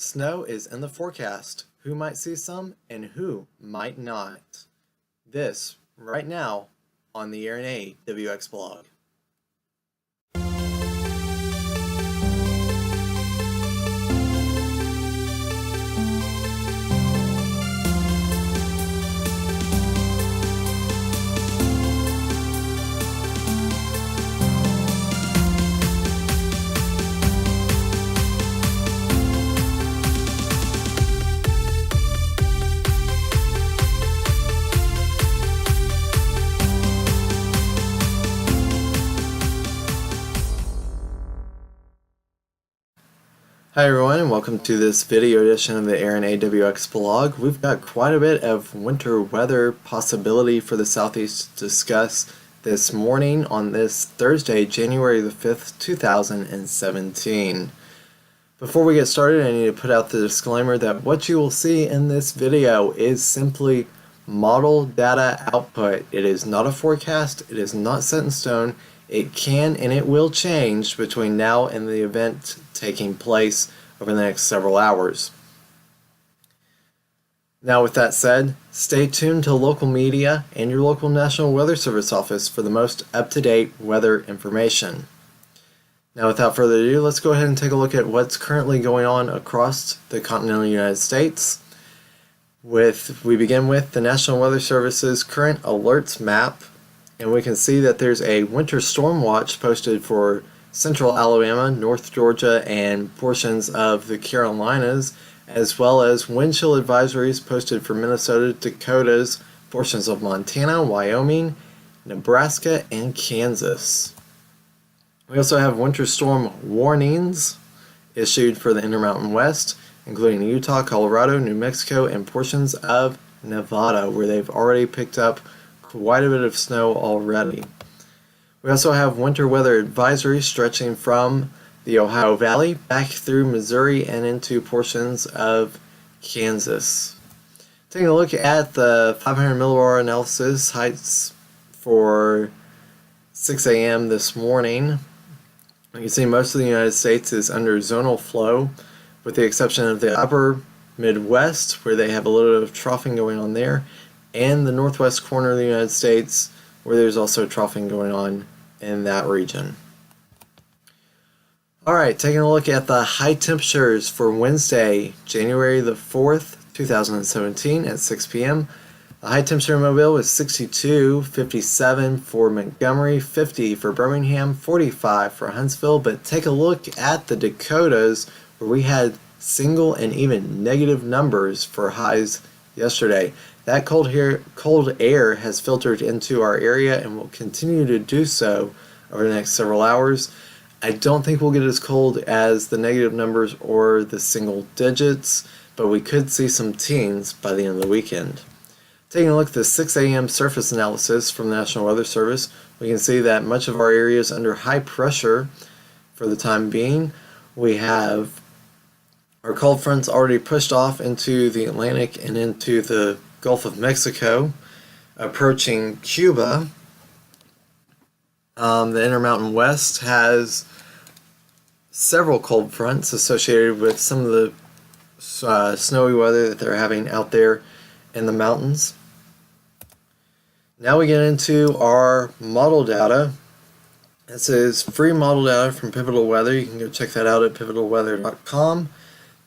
Snow is in the forecast. Who might see some and who might not? This right now on the RNA WX blog. Hi everyone, and welcome to this video edition of the RNA WX blog. We've got quite a bit of winter weather possibility for the Southeast to discuss this morning on this Thursday, January the 5th, 2017. Before we get started, I need to put out the disclaimer that what you will see in this video is simply model data output. It is not a forecast, it is not set in stone. It can and it will change between now and the event taking place over the next several hours. Now with that said, stay tuned to local media and your local National Weather Service office for the most up-to-date weather information. Now without further ado, let's go ahead and take a look at what's currently going on across the continental United States. We begin with the National Weather Service's current alerts map. And we can see that there's a winter storm watch posted for central Alabama, North Georgia, and portions of the Carolinas, as well as wind chill advisories posted for Minnesota, Dakotas, portions of Montana, Wyoming, Nebraska, and Kansas. We also have winter storm warnings issued for the Intermountain West, including Utah, Colorado, New Mexico, and portions of Nevada, where they've already picked up quite a bit of snow already. We also have winter weather advisories stretching from the Ohio Valley back through Missouri and into portions of Kansas. Taking a look at the 500 millibar analysis heights for 6 a.m. this morning, you can see most of the United States is under zonal flow, with the exception of the upper Midwest, where they have a little bit of troughing going on there, and the northwest corner of the United States, where there's also troughing going on in that region. Alright, taking a look at the high temperatures for Wednesday, January the 4th, 2017 at 6 p.m. The high temperature in Mobile was 62, 57 for Montgomery, 50 for Birmingham, 45 for Huntsville. But take a look at the Dakotas, where we had single and even negative numbers for highs yesterday. That cold air has filtered into our area and will continue to do so over the next several hours. I don't think we'll get as cold as the negative numbers or the single digits, but we could see some teens by the end of the weekend. Taking a look at the 6 a.m. surface analysis from the National Weather Service, we can see that much of our area is under high pressure for the time being. We have our cold fronts already pushed off into the Atlantic and into the Gulf of Mexico, approaching Cuba. The Intermountain West has several cold fronts associated with some of the snowy weather that they're having out there in the mountains. Now we get into our model data. This is free model data from Pivotal Weather. You can go check that out at pivotalweather.com.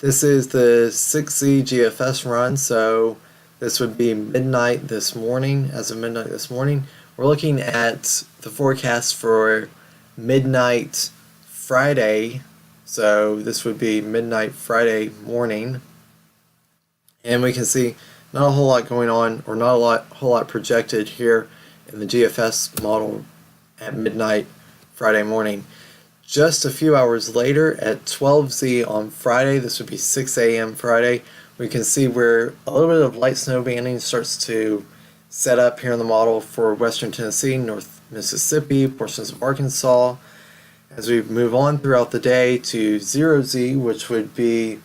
This is the 6Z GFS run, so this would be midnight this morning. As of midnight this morning, we're looking at the forecast for midnight Friday, so this would be midnight Friday morning. And we can see not a whole lot going on, or not a whole lot projected here in the GFS model at midnight Friday morning. Just a few hours later at 12Z on Friday, this would be 6 a.m. Friday, we can see where a little bit of light snow banding starts to set up here in the model for western Tennessee, North Mississippi, portions of Arkansas. As we move on throughout the day to 0Z, which would be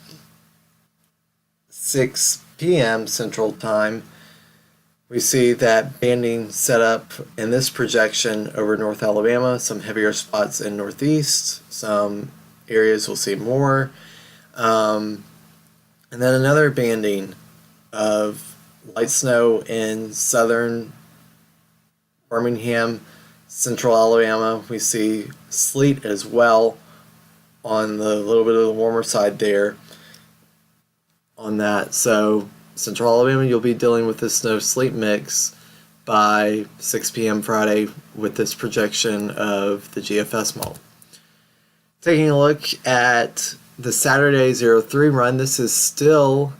6 p.m. Central Time, we see that banding set up in this projection over North Alabama, some heavier spots in Northeast, some areas will see more. And then another banding of light snow in southern Birmingham, central Alabama. We see sleet as well on the little bit of the warmer side there on that. So central Alabama, you'll be dealing with this snow sleet mix by 6 p.m. Friday with this projection of the GFS model. Taking a look at the Saturday 03 run, this is still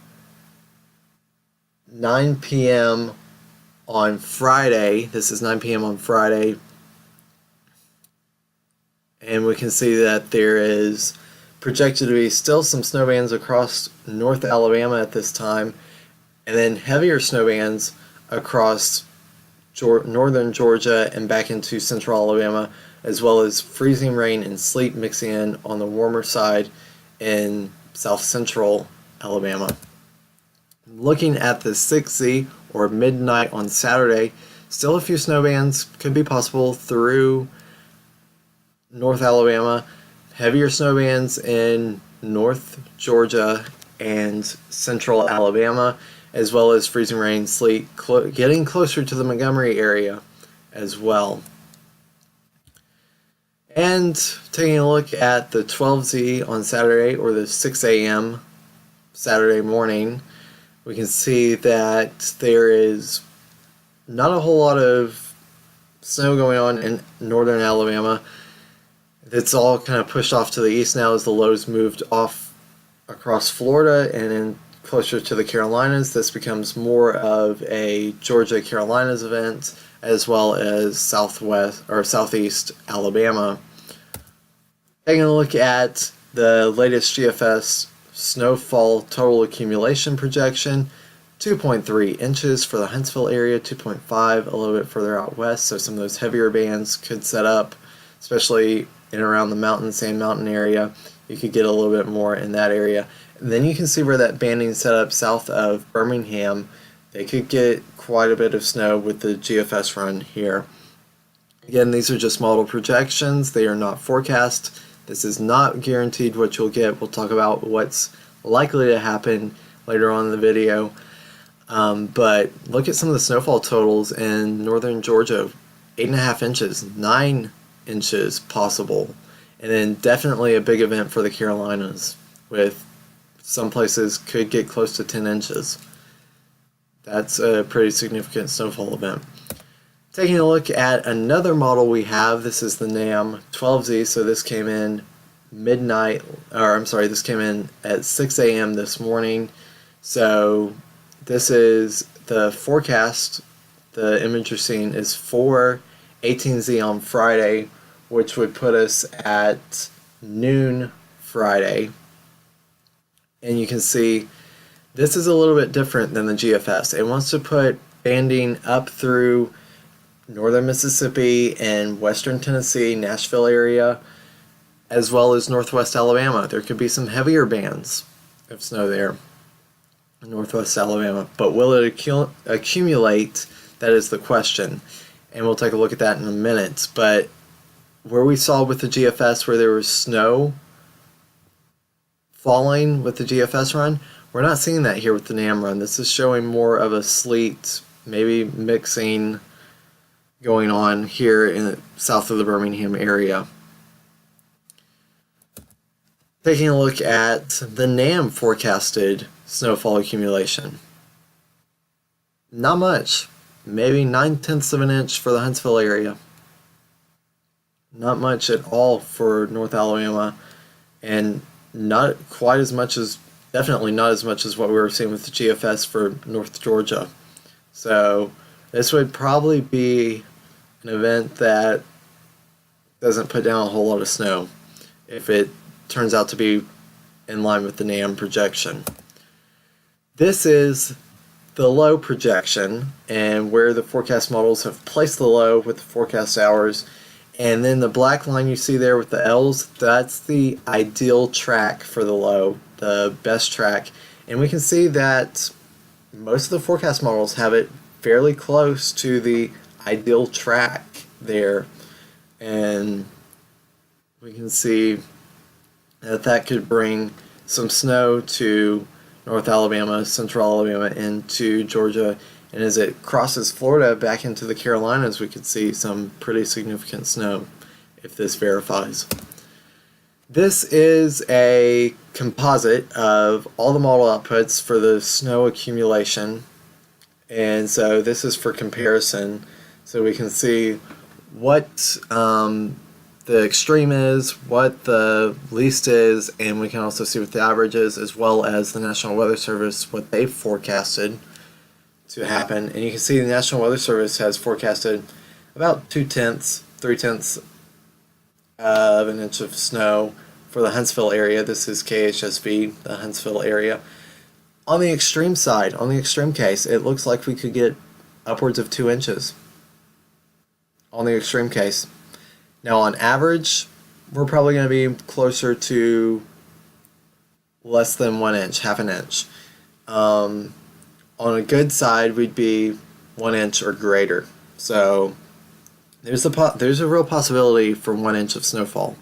9 p.m. on Friday. This is 9 p.m. on Friday. And we can see that there is projected to be still some snow bands across North Alabama at this time, and then heavier snow bands across northern Georgia and back into central Alabama, as well as freezing rain and sleet mixing in on the warmer side in south central Alabama. Looking at the 6Z, or midnight on Saturday, still a few snow bands could be possible through North Alabama, heavier snow bands in North Georgia and central Alabama, as well as freezing rain, sleet, getting closer to the Montgomery area as well. And taking a look at the 12Z on Saturday, or the 6 a.m. Saturday morning, we can see that there is not a whole lot of snow going on in northern Alabama. It's all kind of pushed off to the east now as the lows moved off across Florida and then closer to the Carolinas. This becomes more of a Georgia Carolinas event, as well as southwest or southeast Alabama. Taking a look at the latest GFS snowfall total accumulation projection, 2.3 inches for the Huntsville area, 2.5 a little bit further out west, so some of those heavier bands could set up, especially in around the Sand Mountain area. You could get a little bit more in that area. And then you can see where that banding set up south of Birmingham. They could get quite a bit of snow with the GFS run here. Again, these are just model projections. They are not forecast. This is not guaranteed what you'll get. We'll talk about what's likely to happen later on in the video. But look at some of the snowfall totals in northern Georgia. 8.5 inches, 9 inches possible, and then definitely a big event for the Carolinas, with some places could get close to 10 inches. That's a pretty significant snowfall event. Taking a look at another model we have, this is the NAM 12Z, so this came in this came in at 6 a.m. this morning. So this is the forecast. The image you're seeing is for 18Z on Friday, which would put us at noon Friday. And you can see this is a little bit different than the GFS. It wants to put banding up through northern Mississippi and western Tennessee, Nashville area, as well as northwest Alabama. There could be some heavier bands of snow there in northwest Alabama, but will it accumulate? That is the question. And we'll take a look at that in a minute. But where we saw with the GFS where there was snow falling with the GFS run, we're not seeing that here with the NAM run. This is showing more of a sleet, maybe mixing going on here in south of the Birmingham area. Taking a look at the NAM forecasted snowfall accumulation. Not much. Maybe 9/10 of an inch for the Huntsville area. Not much at all for North Alabama, and not quite as much as, definitely not as much as what we were seeing with the GFS for North Georgia. So this would probably be an event that doesn't put down a whole lot of snow if it turns out to be in line with the NAM projection. This is the low projection and where the forecast models have placed the low with the forecast hours. And then the black line you see there with the L's, that's the ideal track for the low, the best track. And we can see that most of the forecast models have it fairly close to the ideal track there. And we can see that that could bring some snow to North Alabama, Central Alabama into Georgia, and as it crosses Florida back into the Carolinas, we could see some pretty significant snow if this verifies. This is a composite of all the model outputs for the snow accumulation, and so this is for comparison, so we can see what the extreme is, what the least is, and we can also see what the average is, as well as the National Weather Service, what they've forecasted to happen. And you can see the National Weather Service has forecasted about 2/10, 3/10 of an inch of snow for the Huntsville area. This is KHSV, the Huntsville area. On the extreme side, on the extreme case, it looks like we could get upwards of 2 inches on the extreme case. Now on average, we're probably going to be closer to less than 1 inch, half an inch. On a good side, we'd be 1 inch or greater. So there's a real possibility for 1 inch of snowfall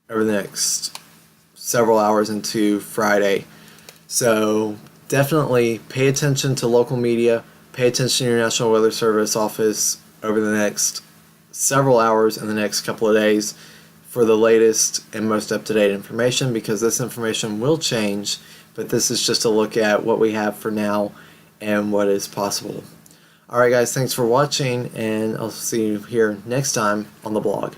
over the next several hours into Friday. So definitely pay attention to local media, pay attention to your National Weather Service office over the next several hours in the next couple of days for the latest and most up-to-date information, because this information will change, but this is just a look at what we have for now and what is possible. Alright guys, thanks for watching, and I'll see you here next time on the blog.